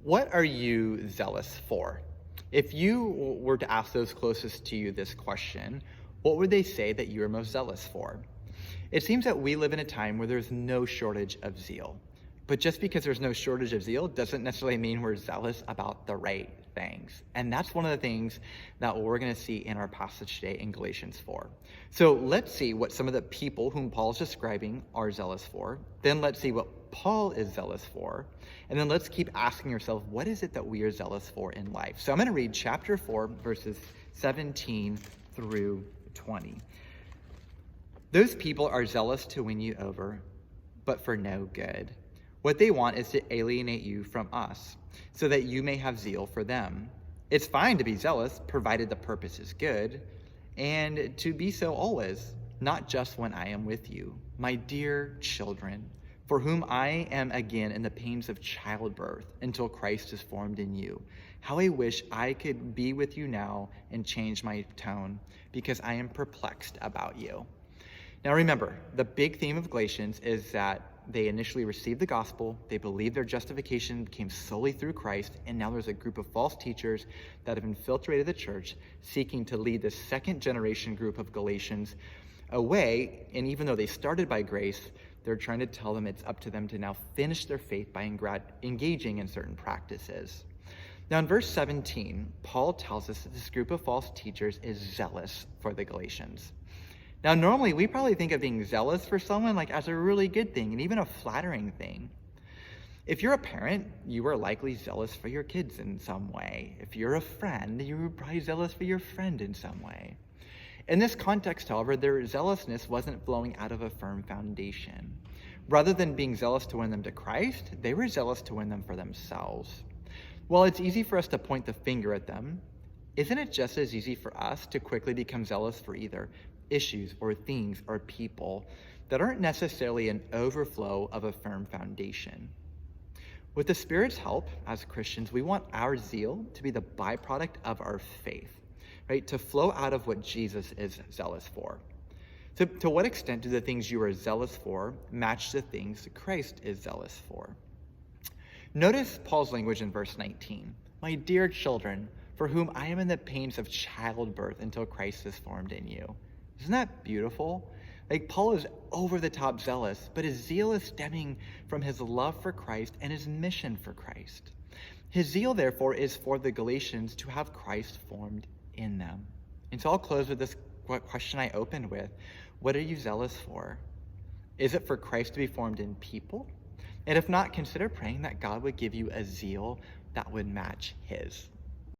What are you zealous for? If you were to ask those closest to you this question, what would they say that you are most zealous for? It seems that we live in a time where there's no shortage of zeal. But just because there's no shortage of zeal doesn't necessarily mean we're zealous about the right things. And that's one of the things that we're going to see in our passage today in Galatians 4. So let's see what some of the people whom Paul's describing are zealous for. Then let's see what Paul is zealous for. And then let's keep asking ourselves, what is it that we are zealous for in life? So I'm going to read chapter 4, verses 17 through 20. Those people are zealous to win you over, but for no good. What they want is to alienate you from us, so that you may have zeal for them. It's fine to be zealous, provided the purpose is good, and to be so always, not just when I am with you. My dear children, for whom I am again in the pains of childbirth until Christ is formed in you. How I wish I could be with you now and change my tone, because I am perplexed about you. Now remember, the big theme of Galatians is that they initially received the gospel, they believed their justification came solely through Christ, and now there's a group of false teachers that have infiltrated the church, seeking to lead the second generation group of Galatians away, and even though they started by grace, they're trying to tell them it's up to them to now finish their faith by engaging in certain practices. Now in verse 17, Paul tells us that this group of false teachers is zealous for the Galatians. Now, normally, we probably think of being zealous for someone like as a really good thing and even a flattering thing. If you're a parent, you are likely zealous for your kids in some way. If you're a friend, you're probably zealous for your friend in some way. In this context, however, their zealousness wasn't flowing out of a firm foundation. Rather than being zealous to win them to Christ, they were zealous to win them for themselves. While it's easy for us to point the finger at them, isn't it just as easy for us to quickly become zealous for either issues or things or people that aren't necessarily an overflow of a firm foundation? With the Spirit's help, as Christians, we want our zeal to be the byproduct of our faith, right? To flow out of what Jesus is zealous for. So to what extent do the things you are zealous for match the things Christ is zealous for? Notice Paul's language in verse 19. My dear children, for whom I am in the pains of childbirth until Christ is formed in you. Isn't that beautiful? Like, Paul is over the top zealous, but his zeal is stemming from his love for Christ and his mission for Christ. His zeal, therefore, is for the Galatians to have Christ formed in them. And so I'll close with this question I opened with. What are you zealous for? Is it for Christ to be formed in people? And if not, consider praying that God would give you a zeal that would match his.